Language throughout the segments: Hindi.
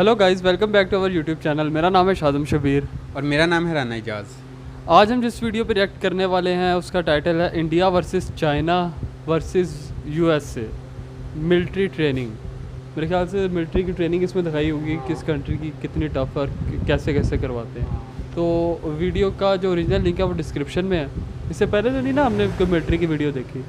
Hello guys, welcome back to our YouTube channel. मेरा नाम है शादम शबीर और मेरा नाम है राना इजाज़। आज हम जिस वीडियो पे रिएक्ट करने वाले हैं उसका टाइटल है India versus China versus USA military training. मेरे ख्याल से मिलिट्री की ट्रेनिंग इसमें दिखाई होगी, किस कंट्री की कितनी टफ और कैसे कैसे करवाते हैं। तो वीडियो का जो ओरिजिनल लिंक है वो डिस्क्रिप्शन में है। इससे पहले तो नहीं ना हमने कोई मिलिट्री की वीडियो देखी?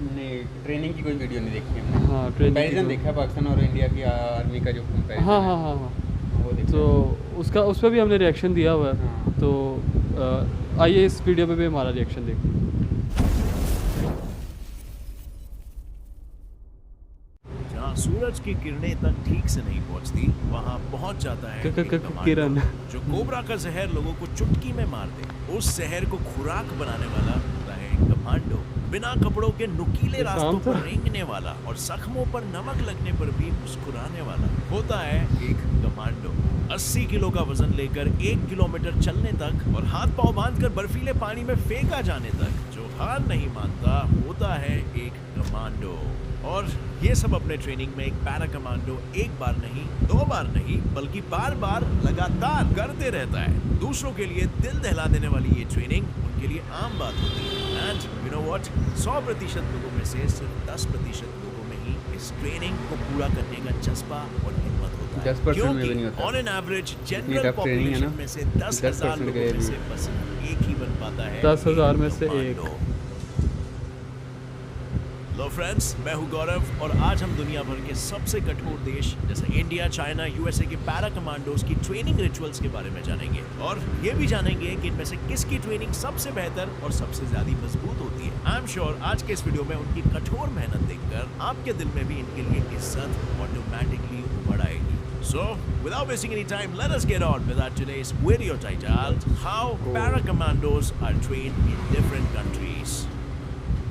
नहीं, ट्रेनिंग की कोई वीडियो नहीं देखी हमने। हाँ, ट्रेनिंग कंपैरिजन देखा पाकिस्तान और इंडिया की आर्मी का जो कंपैरिजन हाँ है, हाँ हाँ हाँ वो देखा। तो उसका उस पर भी हमने रिएक्शन दिया हुआ है। हाँ। तो आइए इस वीडियो पे भी हमारा रिएक्शन देखिए। जहाँ सूरज की किरणें तक ठीक से नहीं पहुँचती वहाँ पहुँच जाता है एक किरण। कमांडो जो कोबरा का जहर लोगों को चुटकी में मार दे। उस जहर को खुराक बनाने वाला होता है एक कमांडो। बिना कपड़ों के नुकीले रास्तों पर रेंगने वाला और जख्मों पर नमक लगने पर भी मुस्कुराने वाला होता है एक कमांडो। 80 किलो का वजन लेकर 1 किलोमीटर चलने तक और हाथ पांव बांधकर बर्फीले पानी में फेंका जाने तक जो हार नहीं मानता होता है एक कमांडो। और ये सब अपने ट्रेनिंग में एक पैरा कमांडो एक बार नहीं, 2 बार नहीं, बल्कि बार बार लगातार करते रहता है। दूसरों के लिए दिल दहला देने वाली ये ट्रेनिंग उनके लिए आम बात होती है। एंड यू नो व्हाट, 100% लोगों में से सिर्फ 10% लोगों में ही इस ट्रेनिंग को पूरा करने का जज्बा और हिम्मत होता है। 10% में भी नहीं होता। ऑन एन एवरेज इतनी जनरल tough training है ना, पॉपुलेशन में से 10,000 लोगों में से बस एक ही बन पाता है 10,000 में से कमांडो। हेलो फ्रेंड्स, मैं हूं गौरव और आज हम दुनिया भर के सबसे कठोर देश जैसे इंडिया, चाइना, यूएसए के पैरा कमांडोज की ट्रेनिंग रिचुअल्स के बारे में जानेंगे और ये भी जानेंगे कि इनमें से किसकी ट्रेनिंग सबसे बेहतर और सबसे ज्यादा मजबूत होती है। आई एम श्योर आज के इस वीडियो में उनकी कठोर मेहनत देखकर आपके दिल में भी इनके लिए इज्जत ऑटोमेटिकली उमड़ आएगी। So, without wasting any time, let us get on with our today's video titled How Para Commandos are Trained in Different Countries.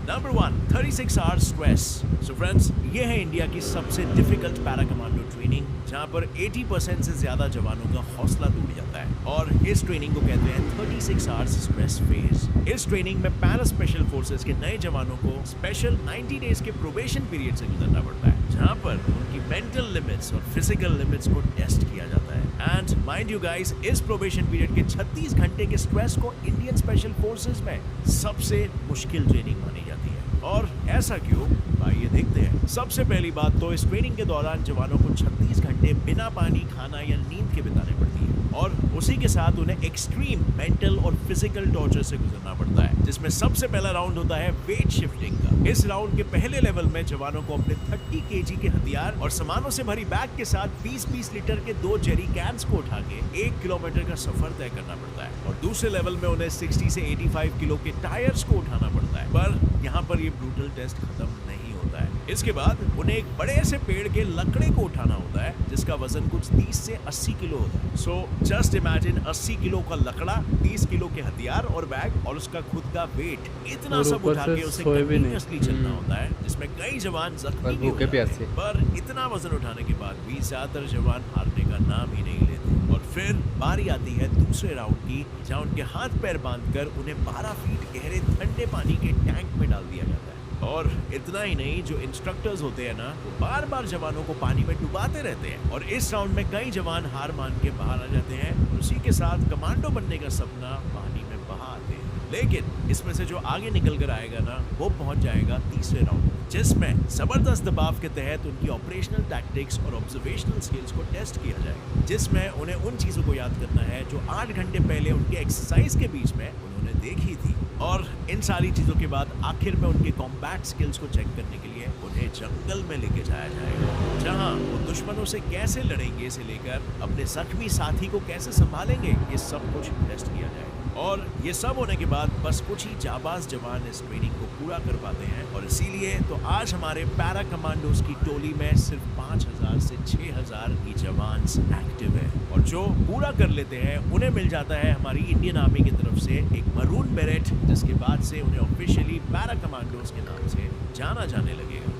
Number 1, 36 hours stress. So friends, ये है इंडिया की सबसे डिफिकल्ट पैरा कमांडो ट्रेनिंग जहाँ पर 80% से ज्यादा जवानों का हौसला टूट जाता है और इस ट्रेनिंग को कहते हैं 36 आवर्स स्ट्रेस फेज। इस ट्रेनिंग में पैरा स्पेशल फोर्सेस के नए जवानों को स्पेशल 90 डेज के प्रोबेशन पीरियड से गुजरना पड़ता है जहाँ पर उनकी मेंटल लिमिट्स और फिजिकल लिमिट्स को टेस्ट किया जाता है। एंड माइंड यू गाइस, इस प्रोबेशन पीरियड के 36 घंटे के स्ट्रेस को इंडियन स्पेशल फोर्सेस में सबसे मुश्किल ट्रेनिंग मानी जाती है। और ऐसा क्यों, आइए देखते हैं। सबसे पहली बात तो इस ट्रेनिंग के दौरान जवानों को 36 घंटे बिना पानी, खाना या नींद के बिताने पड़ती है और उसी के साथ उन्हें एक्सट्रीम मेंटल और फिजिकल टॉर्चर से गुजरना पड़ता है जिसमें सबसे पहला राउंड होता है वेट शिफ्टिंग का। इस राउंड के पहले लेवल में जवानों को अपने 30 kg के हथियार और सामानों से भरी बैग के साथ 20-20 लीटर के 2 जेरी कैंस को उठा के 1 किलोमीटर का सफर तय करना पड़ता है और दूसरे लेवल में उन्हें 60 से 85 किलो के टायर्स को उठाना पड़ता है। पर यहाँ पर ये ब्रूटल टेस्ट खत्म नहीं होता है। इसके बाद उन्हें एक बड़े से पेड़ के लकड़े को उठाना होता है जिसका वजन कुछ 30 से 80 किलो होता है। सो जस्ट इमेजिन 80 किलो का लकड़ा, 30 किलो के हथियार और बैग और उसका खुद का वेट, इतना सब उठा के उसे कंटिन्यूअसली चलना होता है जिसमें कई जवान जख्मी भी होते हैं। पर इतना वजन उठाने के बाद भी ज्यादातर जवान हारने का नाम ही नहीं लेते। और फिर बारी आती है दूसरे राउंड की जहाँ उनके हाथ पैर बांधकर उन्हें 12 फीट गहरे ठंडे पानी के टैंक में डाल दिया जाता है। और इतना ही नहीं, जो इंस्ट्रक्टर्स होते हैं ना, वो बार बार जवानों को पानी में डुबाते रहते हैं और इस राउंड में कई जवान हार मान के बाहर आ जाते हैं। उसी के साथ कमांडो बनने का सपना पानी में बहा आते हैं। लेकिन इसमें से जो आगे निकल कर आएगा ना, वो पहुंच जाएगा तीसरे राउंड जिसमें जबरदस्त दबाव के तहत उनकी ऑपरेशनल टैक्टिक्स और ऑब्जर्वेशनल स्किल्स को टेस्ट किया जाएगा जिसमें उन्हें उन चीजों को याद करना है जो 8 घंटे पहले उनके एक्सरसाइज के बीच में उन्होंने देखी थी। और इन सारी चीजों के बाद आखिर में उनके कॉम्बैट स्किल्स को चेक करने के लिए उन्हें जंगल में लेके जाया जाएगा जहां वो दुश्मनों से कैसे लड़ेंगे से लेकर अपने जख्मी साथी को कैसे संभालेंगे, ये सब कुछ टेस्ट किया जाएगा। और ये सब होने के बाद बस कुछ ही जाबाज जवान इस ट्रेनिंग को पूरा कर पाते हैं और इसीलिए तो आज हमारे पैरा कमांडोज की टोली में सिर्फ 5,000 से 6,000 की जवान एक्टिव है और जो पूरा कर लेते हैं उन्हें मिल जाता है हमारी इंडियन आर्मी की तरफ से एक मरून बेरेट, जिसके बाद से उन्हें ऑफिशियली पैरा कमांडोज के नाम से जाना जाने लगेगा।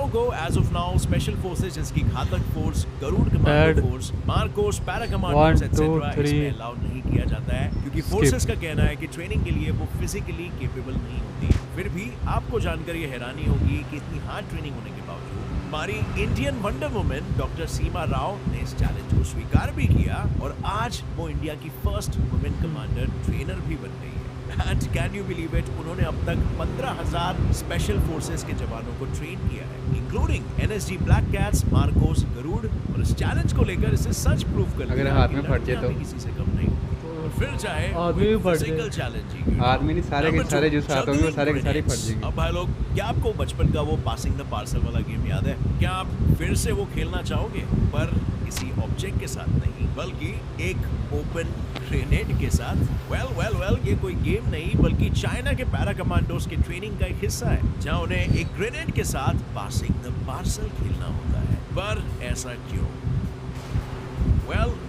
महिलाओं को as of now special forces जिसकी Ghatak force, Garud commando force, MARCOS, para commandos etcetera इसमें अलाउ नहीं किया जाता है क्योंकि फोर्सेस का कहना है कि ट्रेनिंग के लिए वो फिजिकली केपेबल नहीं होती। फिर भी आपको जानकर ये हैरानी होगी कि इतनी हार्ड ट्रेनिंग होने के बावजूद हमारी इंडियन वंडर वुमेन डॉक्टर सीमा राव ने इस चैलेंज को स्वीकार भी किया और आज वो इंडिया की फर्स्ट वुमेन कमांडर ट्रेनर भी बन गई है। And can you believe it, उन्होंने अब तक 15,000 स्पेशल फोर्सेस के जवानों को ट्रेन किया है, including NSG black cats, MARCOS, Garud, और इस चैलेंज को लेकर इसे सच प्रूव कर अगर दिया हाथ कि में फट जाए लड़कियां तो? भी किसी से कम नहीं होती। और फिर चाहे आदमी भी फट फिजिकल जाए। चैलेंज आदमी नहीं, सारे के सारे जो साथ होंगे वो सारे के सारे फट जाएंगे। अब भाई लोग, क्या आपको बचपन का वो पासिंग द पार्सल वाला गेम याद है? क्या आप फिर से वो खेलना चाहोगे, पर किसी ऑब्जेक्ट के साथ नहीं बल्कि एक ओपन ग्रेनेड के साथ? वेल ये कोई गेम नहीं बल्कि चाइना के पैरा कमांडोस की ट्रेनिंग का एक हिस्सा है जहां उन्हें एक ग्रेनेड के साथ पासिंग द पार्सल खेलना होता है। पर ऐसा क्यों?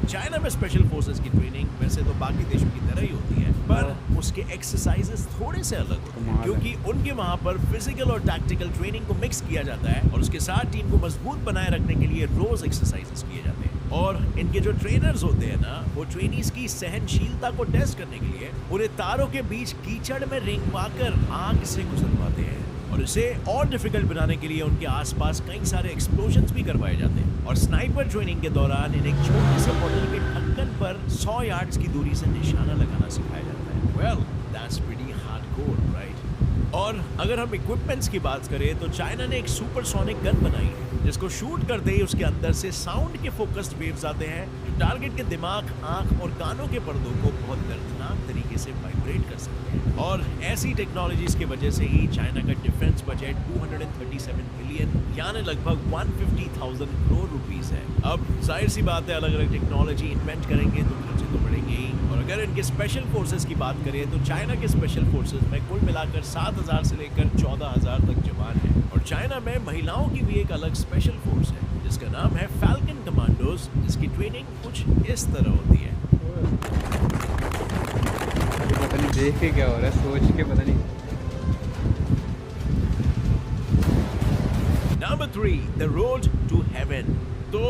चाइना में स्पेशल फोर्सेस की ट्रेनिंग वैसे तो बाकी देशों की तरह ही होती है, पर उसके एक्सरसाइजेस थोड़े से अलग होते हैं क्योंकि उनके वहां पर फिजिकल और टैक्टिकल ट्रेनिंग को मिक्स किया जाता है और उसके साथ टीम को मजबूत बनाए रखने के लिए रोज एक्सरसाइजेस किए जाते हैं। और इनके जो ट्रेनर्स होते हैं ना, वो ट्रेनीज की सहनशीलता को टेस्ट करने के लिए उन्हें तारों के बीच कीचड़ में रेंगवाकर आग से गुजरवाते हैं और इसे और डिफिकल्ट बनाने के लिए उनके आसपास कई सारे एक्सप्लोजन्स भी करवाए जाते हैं। और स्नाइपर ट्रेनिंग के दौरान इन्हें एक छोटे से बॉटल के ढक्कन पर 100 यार्ड्स की दूरी से निशाना लगाना सिखाया जाता है। Well, that's pretty hardcore, right? और अगर हम इक्विपमेंट्स की बात करें तो चाइना ने एक सुपरसोनिक गन बनाई है जिसको शूट करते ही उसके अंदर से साउंड के फोकस्ड वेव्स आते हैं जो टारगेट के दिमाग, आंख और कानों के पर्दों को बहुत दर्दनाक तरीके से वाइब्रेट कर सकते हैं। और ऐसी टेक्नोलॉजीज की वजह से ही चाइना का डिफेंस बजट 237 बिलियन यानी लगभग 150,000 करोड़ रुपीस है। अब जाहिर सी बात है, अलग अलग टेक्नोलॉजी इन्वेंट करेंगे तो खर्चे तो बढ़ेंगे ही। और अगर इनके स्पेशल फोर्सेस की बात करें तो चाइना के स्पेशल फोर्सेस में कुल मिलाकर 7,000 से लेकर 14,000 तक जवान हैं। और चाइना में महिलाओं की भी एक अलग स्पेशल फोर्स है जिसका नाम है फैल्कन कमांडोज, जिसकी ट्रेनिंग कुछ इस तरह होती है। पता नहीं देख के क्या हो रहा है, सोच के पता नहीं। Number 3, the road to heaven. तो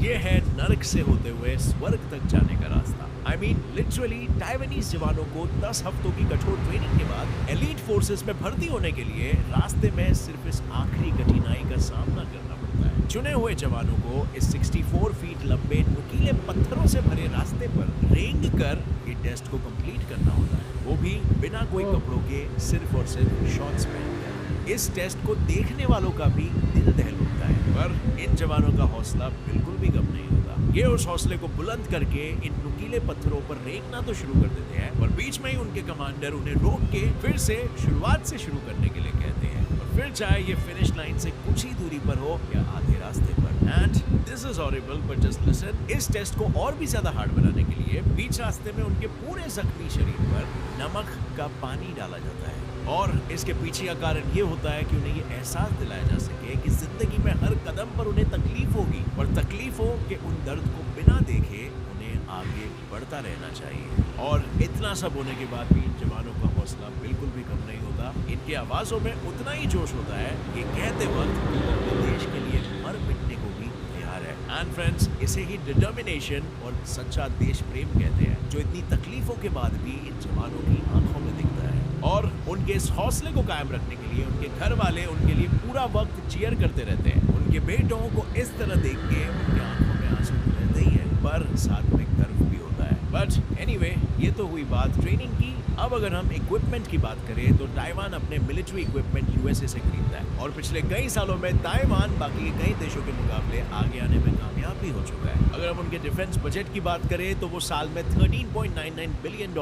ये है नरक से होते हुए स्वर्ग तक जाने का रास्ता। I mean, लिटरली ताइवानीज जवानों को 10 हफ्तों की कठोर ट्रेनिंग के बाद एलीट फोर्सेस में भर्ती होने के लिए रास्ते में सिर्फ इस आखिरी कठिनाई का सामना करना पड़ता है। चुने हुए जवानों को इस 64 फीट लंबे नुकीले पत्थरों से भरे रास्ते पर रेंग कर ये टेस्ट को कंप्लीट करना होता है, वो भी बिना कोई कपड़ों के, सिर्फ और सिर्फ शॉर्ट्स पहनकर। इस टेस्ट को देखने वालों का भी दिल दहल उठता है, पर इन जवानों का हौसला बिल्कुल भी कम नहीं होता। ये उस हौसले को बुलंद करके इन नुकीले पत्थरों पर रेंगना तो शुरू कर देते हैं और बीच में ही उनके कमांडर उन्हें रोक के फिर से शुरुआत से शुरू करने के लिए कहते हैं। और फिर चाहे ये फिनिश लाइन से कुछ ही दूरी पर हो या आधे रास्ते पर। And this is horrible but just listen, इस टेस्ट को और भी ज्यादा हार्ड बनाने के लिए बीच रास्ते में उनके पूरे जख्मी शरीर पर नमक का पानी डाला जाता है। और इसके पीछे का कारण ये होता है कि उन्हें ये एहसास दिलाया जा सके कि जिंदगी में हर कदम पर उन्हें तकलीफ होगी और तकलीफों के उन दर्द को बिना देखे उन्हें आगे बढ़ता रहना चाहिए। और इतना सब होने के बाद भी इन जवानों का हौसला बिल्कुल भी कम नहीं होता। इनकी आवाजों में उतना ही जोश होता है कि कहते वक्त वो अपने देश के लिए मर मिटने को भी तैयार है। एंड फ्रेंड्स, इसे ही डिटर्मिनेशन और सच्चा देश प्रेम कहते हैं, जो इतनी तकलीफों के बाद भी इन जवानों की आंखों में दिखता है। और उनके इस हौसले को कायम रखने के लिए उनके घर वाले उनके लिए पूरा वक्त चीयर करते रहते हैं। उनके बेटों को इस तरह देख के उनकी आंखों में आंसू तो रहते ही है, पर साथ में गर्व भी होता है। बट एनीवे, ये तो हुई बात ट्रेनिंग की। अब अगर हम इक्विपमेंट की बात करें तो ताइवान अपने मिलिट्री इक्विपमेंट यूएसए से खरीदता है और पिछले कई सालों में ताइवान बाकी के कई देशों के मुकाबले आगे आने में कामयाब भी हो चुका है। अगर हम उनके डिफेंस बजट की बात करें तो वो साल में $13.99 बिलियन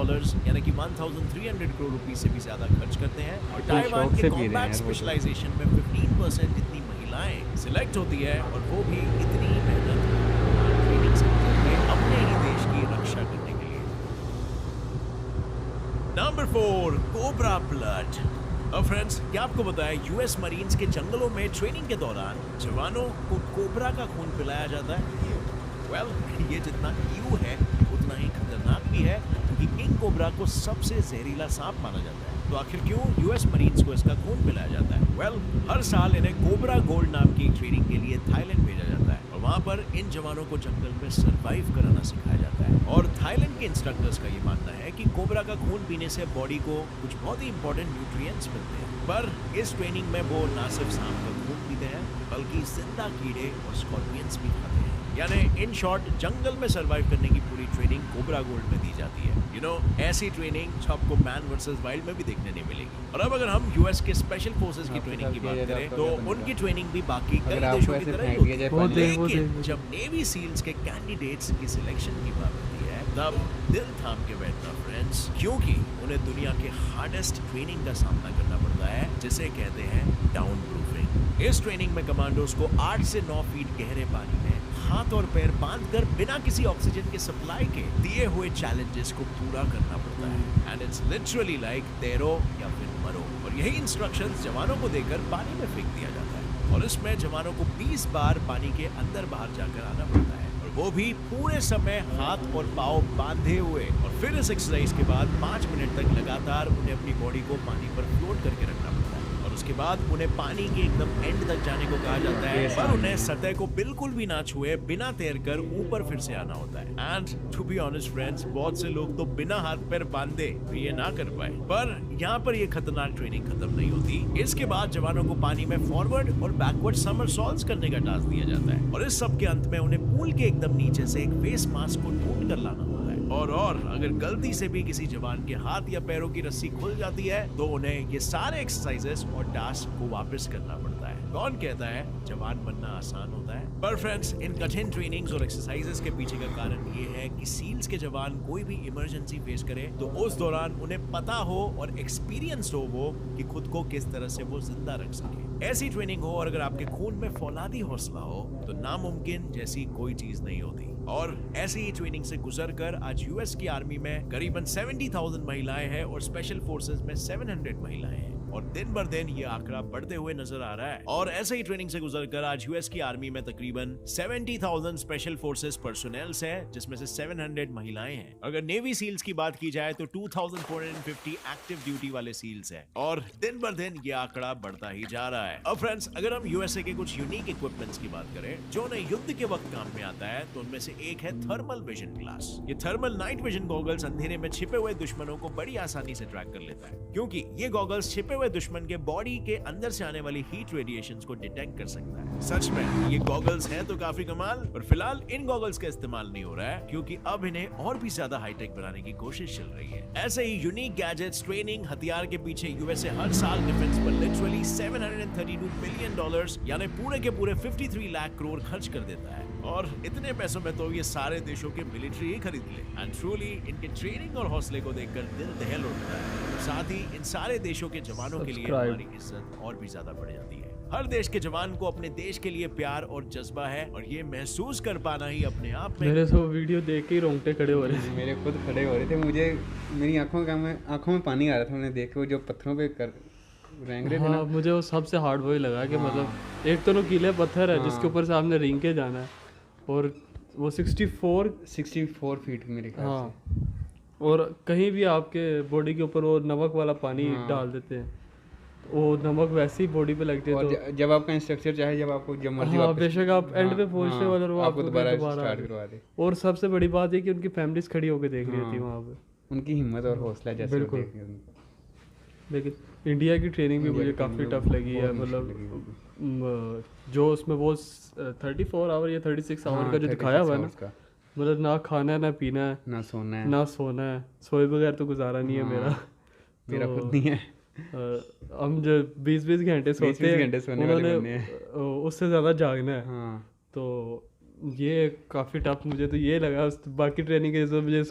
यानी कि 1,300 करोड़ रुपए से भी ज्यादा खर्च करते हैं। और ताइवान के कॉम्बैट स्पेशलाइजेशन में 15% जितनी महिलाएं सिलेक्ट होती है और वो भी इतनी मेहनत ट्रेनिंग से करके अपने ही देश की रक्षा करने के लिए। Number 4, cobra blood. अब फ्रेंड्स, क्या आपको पता है यूएस मरीन्स के जंगलों में ट्रेनिंग के दौरान जवानों को कोबरा का खून पिलाया जाता है? वेल, ये जितना ईयू है उतना ही खतरनाक भी है क्योंकि किंग कोबरा को सबसे जहरीला सांप माना जाता है। तो आखिर क्यों यूएस मरीन्स को इसका खून पिलाया जाता है? वेल, हर साल इन्हें कोबरा गोल्ड नाम की ट्रेनिंग के लिए थाईलैंड भेजा जाता है और वहाँ पर इन जवानों को जंगल में सरवाइव कराना सिखाया जाता है। और थाईलैंड के इंस्ट्रक्टर्स का ये मानना है कि कोबरा का खून पीने से बॉडी को कुछ बहुत ही इंपॉर्टेंट न्यूट्रिएंट्स मिलते हैं। पर इस ट्रेनिंग में वो ना सिर्फ सांप का खून पीते हैं बल्कि जिंदा कीड़े और स्कॉर्पियंस भी खाते हैं। यानी इन शॉर्ट जंगल में सरवाइव करने की पूरी ट्रेनिंग कोबरा गोल्ड में दी जाती है। ऐसी ट्रेनिंग जो आपको मैन वर्सेस वाइल्ड में भी देखने नहीं मिलेगी। और अब अगर हम यूएस के स्पेशल फोर्सेस की ट्रेनिंग की बात करें तो उनकी ट्रेनिंग भी बाकी कई देशों की तरह ही होती है। लेकिन जब नेवी सील्स के कैंडिडेट्स की सिलेक्शन की बात होती है तब दिल थाम के बैठना फ्रेंड्स, क्योंकि उन्हें दुनिया के हार्डेस्ट ट्रेनिंग का सामना करना पड़ता है जिसे कहते हैं डाउन प्रूफिंग। इस ट्रेनिंग में कमांडोज को 8 से 9 फीट गहरे पानी में हाथ और पैर बांधकर बिना किसी ऑक्सीजन के सप्लाई के दिए हुए चैलेंजेस को पूरा करना पड़ता है। एंड इट्स लिटरली लाइक तैरो या फिर मरो। और यही इंस्ट्रक्शंस जवानों को देकर पानी में फेंक दिया जाता है और इसमें जवानों को 20 बार पानी के अंदर बाहर जाकर आना पड़ता है, और वो भी पूरे समय हाथ और पाँव बांधे हुए। और फिर इस एक्सरसाइज के बाद 5 मिनट तक लगातार उन्हें अपनी बॉडी को पानी पर फ्लोट करके रखना पड़ता है। और उसके बाद उन्हें पानी के एकदम एंड तक जाने को कहा जाता है, पर उन्हें सतह को बिल्कुल भी ना छुए बिना तैरकर ऊपर फिर से आना होता है। And to be honest friends, बहुत से लोग तो बिना हाथ पैर बांधे भी ये ना कर पाए। पर यहाँ पर ये खतरनाक ट्रेनिंग खत्म नहीं होती। इसके बाद जवानों को पानी में फॉरवर्ड और बैकवर्ड समरसॉल्ट्स करने का टास्क दिया जाता है और इस सब के अंत में उन्हें पूल के एकदम नीचे से एक फेस मास्क को ढूंढ कर लाना होता है। और अगर गलती से भी किसी जवान के हाथ या पैरों की रस्सी खुल जाती है तो उन्हें ये सारे एक्सरसाइजेस और टास्क को वापस करना पड़ता है। कौन कहता है जवान बनना आसान होता है? पर फ्रेंड्स, इन कठिन ट्रेनिंग्स और एक्सरसाइजेस के पीछे का कारण ये है कि सील्स के जवान कोई भी इमरजेंसी फेस करे तो उस दौरान उन्हें पता हो और एक्सपीरियंस हो वो कि खुद को किस तरह से वो जिंदा रख सके। ऐसी ट्रेनिंग हो और अगर आपके खून में फौलादी हौसला हो तो नामुमकिन जैसी कोई चीज नहीं होती। और ऐसी ही ट्रेनिंग से गुजरकर आज यूएस की आर्मी में करीबन 70,000 महिलाएं हैं और स्पेशल फोर्सेस में 700 महिलाएं हैं और दिन बर दिन ये आंकड़ा बढ़ते हुए नजर आ रहा है। और ऐसे ही ट्रेनिंग से गुजरकर आज यूएस की आर्मी में तकरीबन 70,000 स्पेशल फोर्सेस पर्सोनेल्स है जिसमें से 700 महिलाएं हैं। अगर नेवी सील्स की बात की जाए तो 2450 एक्टिव ड्यूटी वाले सील्स है और दिन बर दिन ये आंकड़ा बढ़ता ही जा रहा है। अब फ्रेंड्स, अगर हम यूएसए के कुछ यूनिक इक्विपमेंट्स की बात करें जो उन्हें युद्ध के वक्त काम में आता है तो उनमें से एक है थर्मल विजन ग्लास। ये थर्मल नाइट विजन गॉगल्स अंधेरे में छिपे हुए दुश्मनों को बड़ी आसानी से ट्रैक कर लेता है, क्योंकि ये गॉगल्स छिपे हुए दुश्मन के बॉडी के अंदर से आने वाली हीट रेडिएशंस को डिटेक्ट कर सकता है। सच में ये गॉगल्स हैं तो काफी कमाल, पर फिलहाल इन गॉगल्स का इस्तेमाल नहीं हो रहा है क्योंकि अब इन्हें और भी ज्यादा हाईटेक बनाने की कोशिश चल रही है। ऐसे ही यूनिक गैजेट्स, ट्रेनिंग, हथियार के पीछे यूएसए हर साल डिफेंस पर लिटरली $732 बिलियन यानी पूरे के पूरे 53 लाख करोड़ खर्च कर देता है। और इतने पैसों में तो ये सारे देशों के मिलिट्री ही खरीद ले। एंड ट्रूली इनके ट्रेनिंग और हौसले को देखकर दिल दहल उठता है। साथ ही इन सारे देशों के जवानों के लिए हमारी इज्जत और भी ज्यादा बढ़ जाती है। हर देश के जवान को अपने देश के लिए प्यार और जज्बा है और ये महसूस कर पाना ही अपने आप में। मेरे तो वीडियो देख के ही रोंगटे खड़े हो रहे थे। मेरे खुद खड़े हो रहे थे, मुझे मेरी आंखों में पानी आ रहा था उन्हें देख के, वो जो पत्थरों पे कर रेंग रहे थे ना। मुझे वो सबसे हार्ड वही लगा कि मतलब एक तो नुकीले पत्थर है जिसके ऊपर से आपने रेंग के जाना है और वो 64 फीट मेरे ख्याल से। और कहीं भी आपके बॉडी के ऊपर वो नमक वाला पानी डाल देते हैं, वो नमक वैसे ही बॉडी पे लगते हैं। तो जब आपका इंस्ट्रक्चर चाहे जब आपको जब मर्जी बेशक आप एंड पे पहुंचने वाले और वो आपको दोबारा स्टार्ट करवा दे। और सबसे बड़ी बात है कि उनकी फैमिलीज खड़ी होकर देख रही थी वहाँ पे। उनकी हिम्मत और हौसला जैसे बिल्कुल। लेकिन इंडिया की ट्रेनिंग भी मुझे काफ़ी टफ लगी है। मतलब जो उसमें वो 34 आवर या 36 आवर का जो दिखाया हुआ है ना, मतलब ना खाना है ना पीना है ना सोना है। सोए बगैर तो गुजारा नहीं है मेरा खुद नहीं है। हम जो 20-20 घंटे सोते हैं उन्होंने उससे ज़्यादा जागना है। तो ये काफ़ी टफ मुझे तो ये लगा। बाकी ट्रेनिंग के जैसे मुझे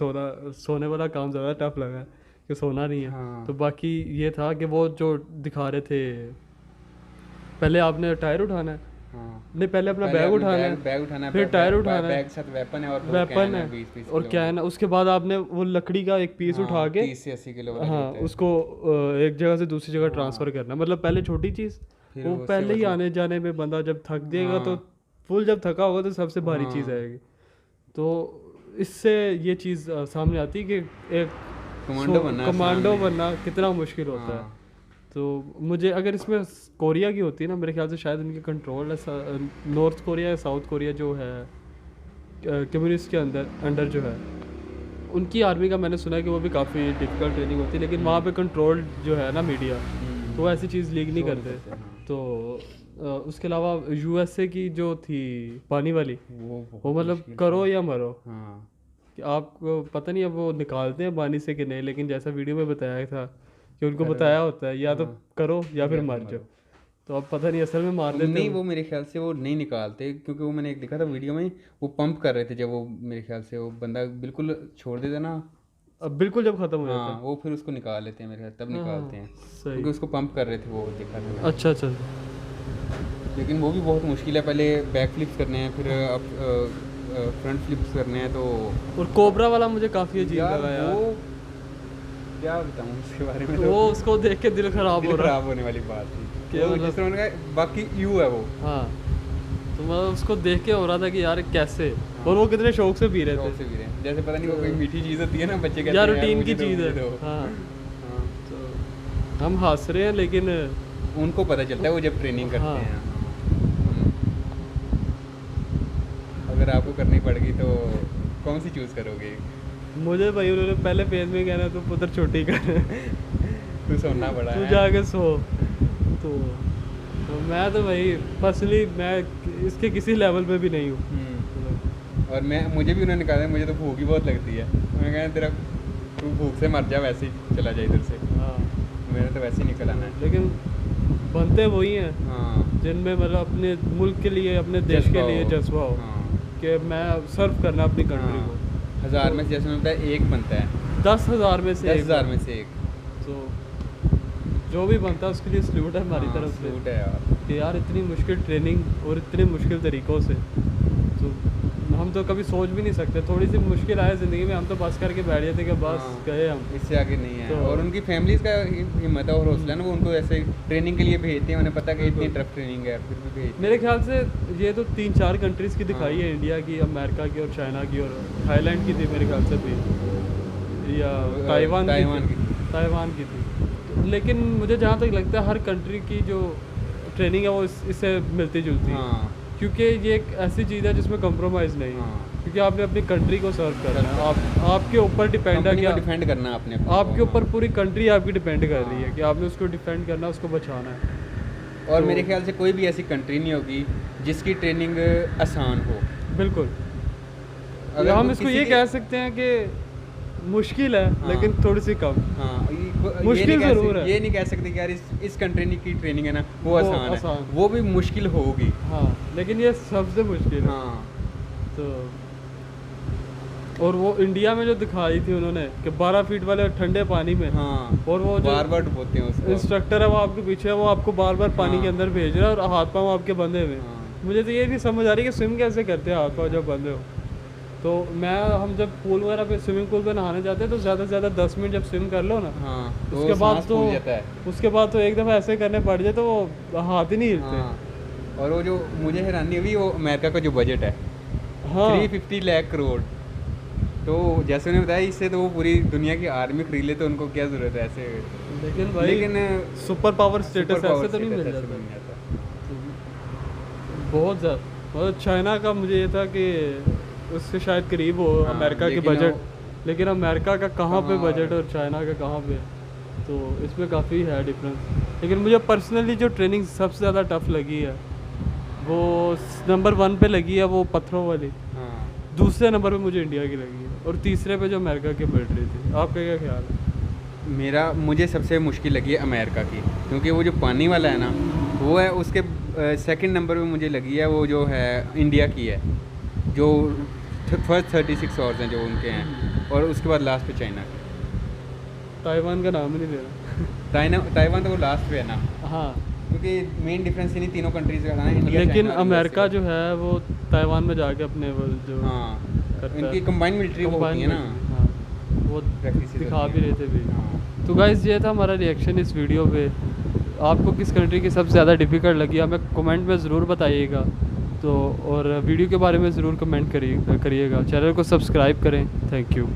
सोने वाला काम ज़्यादा टफ लगा कि सोना नहीं है। तो बाकी ये था कि वो जो दिखा रहे थे, पहले आपने टायर उठाना है, नहीं पहले अपना बैग उठाना है, फिर टायर उठाना है, बैग साथ वेपन है और क्या है ना, उसके बाद आपने वो लकड़ी का एक पीस उठा के 30 से 80 किलो उसको एक जगह से दूसरी जगह ट्रांसफर करना। मतलब पहले छोटी चीज़, वो पहले ही आने जाने में बंदा जब थक जाएगा तो फुल जब थका होगा तो सबसे भारी चीज़ आएगी। तो इससे ये चीज़ सामने आती है कि एक कमांडो बनना कमांडो आसान नहीं है। बनना कितना मुश्किल होता है। हाँ। तो मुझे अगर इसमें कोरिया की होती है ना, मेरे ख्याल से शायद उनकी कंट्रोल है नॉर्थ कोरिया या साउथ कोरिया जो है कम्युनिस्ट के अंडर जो है, उनकी आर्मी का मैंने सुना है कि वो भी काफ़ी डिफिकल्ट ट्रेनिंग होती है, लेकिन वहाँ पे कंट्रोल जो है ना मीडिया, तो वो ऐसी चीज़ लीक नहीं show करते। करते हैं, हाँ। तो उसके अलावा यूएसए की जो थी पानी वाली, वो वो मतलब करो या मरो, हाँ कि आपको पता नहीं अब वो निकालते हैं पानी से कि नहीं, लेकिन जैसा वीडियो में बताया था कि उनको बताया होता है या तो करो या फिर मर जाओ। तो अब पता नहीं असल में मार देते नहीं, हैं। वो मेरे ख्याल से वो नहीं निकालते, क्योंकि वो मैंने एक देखा था वीडियो में, वो पंप कर रहे थे जब वो, मेरे ख्याल से वो बंदा बिल्कुल छोड़ देता ना, अब बिल्कुल जब खत्म हो जाता हाँ वो फिर उसको निकाल लेते हैं मेरे ख्याल, तब निकालते हैं, सही। क्योंकि उसको पंप कर रहे थे वो, देखा था मैंने। अच्छा अच्छा। लेकिन वो भी बहुत मुश्किल है, पहले बैक फ्लिप्स करने हैं, फिर अब फ्रंट फ्लिप्स करने हैं, तो और कोबरा वाला मुझे काफ़ी अजीब लगा यार। वो क्या बताऊँ उसके बारे में, वो उसको देख के दिल खराब हो दिल रहा। खराब होने वाली बात थी क्या वो, मतलब? जिस तरह उन्होंने कहा, बाकी यू है वो, हाँ, तो मतलब उसको देख के हो रहा था कि यार कैसे, और वो कितने शौक से पी रहे शौक थे से भी रहे, जैसे पता नहीं वो कोई मीठी चीज़ होती है ना, बच्चे कहते या हैं रूटीन मुझे की दो, चीज़ मुझे है। दो। हाँ, हाँ, तो हम हंस रहे हैं लेकिन उनको पता चलता है वो जब ट्रेनिंग करते हाँ। हैं। अगर आपको करनी पड़ेगी तो कौन सी चूज़ करोगे? मुझे भाई उन्होंने पहले पेज में कहना तू पुत्र छोटी कर तू सोना पड़ा तू है। जाके सो। तो मैं तो भाई पर्सनली मैं इसके किसी लेवल पे भी नहीं हूँ। और मुझे भी उन्होंने कहा था, मुझे तो भूख ही बहुत लगती है, मैंने कहा तेरा तू भूख से मर जा, वैसे ही चला जाए इधर से, हाँ, मैंने तो वैसे ही निकल आना है। लेकिन बनते वही हैं हाँ, जिनमें मतलब अपने मुल्क के लिए, अपने देश के लिए जज्बा हो हाँ, कि मैं सर्व करना अपनी कंट्री को। हाँ। 1000 में से जैसे होता है एक बनता है, 10,000 में से 10,000 में से एक। तो जो भी बनता है उसके लिए सल्यूट है हमारी तरफ से सूट है यार। कि यार इतनी मुश्किल ट्रेनिंग और इतने मुश्किल तरीक़ों से तो हम तो कभी सोच भी नहीं सकते। थोड़ी सी मुश्किल आए ज़िंदगी में हम तो बस करके बैठ जाते कि बस हाँ, गए हम। इससे आगे नहीं है। तो- और उनकी फैमिलीज़ का हिम्मत है और हौसला है ना, वो उनको ऐसे ट्रेनिंग के लिए भेजते हैं, उन्हें पता है कि इतनी टफ ट्रेनिंग है, फिर भी भेजते मेरे ख्याल से ये तो 3-4 कंट्रीज़ की दिखाई है, इंडिया की, अमेरिका की और चाइना की और थाईलैंड की थी मेरे ख्याल से भी, या ताइवान ताइवान की थी। लेकिन मुझे जहाँ तक लगता है हर कंट्री की जो ट्रेनिंग है वो इससे मिलती जुलती है, हाँ, क्योंकि ये एक ऐसी चीज़ है जिसमें कंप्रोमाइज़ नहीं है। हाँ। क्योंकि आपने अपनी कंट्री को सर्व करना है, आपके ऊपर डिपेंड है कंपनी कि को डिफेंड करना अपने आप को, आपके ऊपर हाँ। पूरी कंट्री आपकी डिपेंड कर रही है कि आपने उसको डिफेंड करना है, उसको बचाना है। और तो- मेरे ख्याल से कोई भी ऐसी कंट्री नहीं होगी जिसकी ट्रेनिंग आसान हो। बिल्कुल, अगर हम वो इसको किसी ये की- कह सकते हैं कि मुश्किल है हाँ। लेकिन थोड़ी सी कम। हाँ, मुश्किल ज़रूर है। ये नहीं कह सकते कि यार इस कंट्री की ट्रेनिंग है ना वो वो आसान है, आसान। वो भी मुश्किल होगी। हाँ, लेकिन ये सबसे मुश्किल है। हाँ, तो और वो इंडिया में जो दिखाई थी उन्होंने कि 12 फीट वाले ठंडे पानी में, हाँ, और वो जो बार बार डुबोते हैं उसको। इंस्ट्रक्टर है वो आपके पीछे है, वो आपको बार बार पानी हाँ। के अंदर भेज रहा है और हाथ पाँव आपके बंधे हुए हैं। हाँ। मुझे तो ये नहीं समझ आ रही कि स्विम कैसे करते हैं हाथ पाँव जब बंधे हो। तो हम जब पूल वगैरह पे स्विमिंग पूल पे नहाने जाते हैं तो ज़्यादा से ज़्यादा 10 मिनट जब स्विम कर लो ना, हाँ, तो उसके बाद सांस तो फूल जाता है। उसके बाद तो एक दफ़ा ऐसे करने पड़ जाए तो वो हाथ ही नहीं हिलते। हाँ, और वो जो मुझे हैरानी हुई वो अमेरिका का जो बजट है हाँ 350 लाख करोड़, तो जैसे उन्होंने बताया इससे तो वो पूरी दुनिया की आर्मी खरीद ले, तो उनको क्या ज़रूरत है ऐसे। लेकिन भाई लेकिन super power status super power ऐसे तो नहीं मिल स्टेटस ऐसे जाता। बन जाता। बहुत ज़्यादा मतलब चाइना का मुझे ये था कि उससे शायद करीब हो हाँ, अमेरिका के लेकिन बजट, लेकिन अमेरिका का कहाँ पे कहाँ बजट और चाइना का कहाँ पे, तो इसमें काफ़ी है डिफरेंस। लेकिन मुझे पर्सनली जो ट्रेनिंग सबसे ज़्यादा टफ लगी है वो नंबर 1 पे लगी है, वो पत्थरों वाली। हाँ, दूसरे नंबर पे मुझे इंडिया की लगी है और तीसरे पे जो अमेरिका की मिलिट्री थी। आपका क्या ख्याल है? मुझे सबसे मुश्किल लगी है अमेरिका की, क्योंकि वो जो पानी वाला है ना वो है, उसके सेकंड नंबर पे मुझे लगी है वो जो है इंडिया की है, जो फर्स्ट 36 आवर्स हैं जो उनके हैं, और उसके बाद लास्ट पे चाइना की। ताइवान का नाम ही नहीं ले रहा। ताइवान तो वो लास्ट पे है ना, हाँ, क्योंकि मेन डिफरेंस इन्हीं तीनों कंट्रीज का है, इंडिया लेकिन चाइना और अमेरिका USA। जो है वो ताइवान में जाके अपने वो जो हाँ, करता इनकी है, कंबाइंड मिलिट्री होती है ना, combined, हाँ, वो practices दिखा होती भी हैं। रहे थे भी। हाँ। तो गाइस ये था हमारा रिएक्शन इस वीडियो पे। आपको किस कंट्री की सबसे ज़्यादा डिफ़िकल्ट लगी हमें कमेंट में ज़रूर बताइएगा। तो और वीडियो के बारे में ज़रूर कमेंट करिएगा। चैनल को सब्सक्राइब करें। Thank you.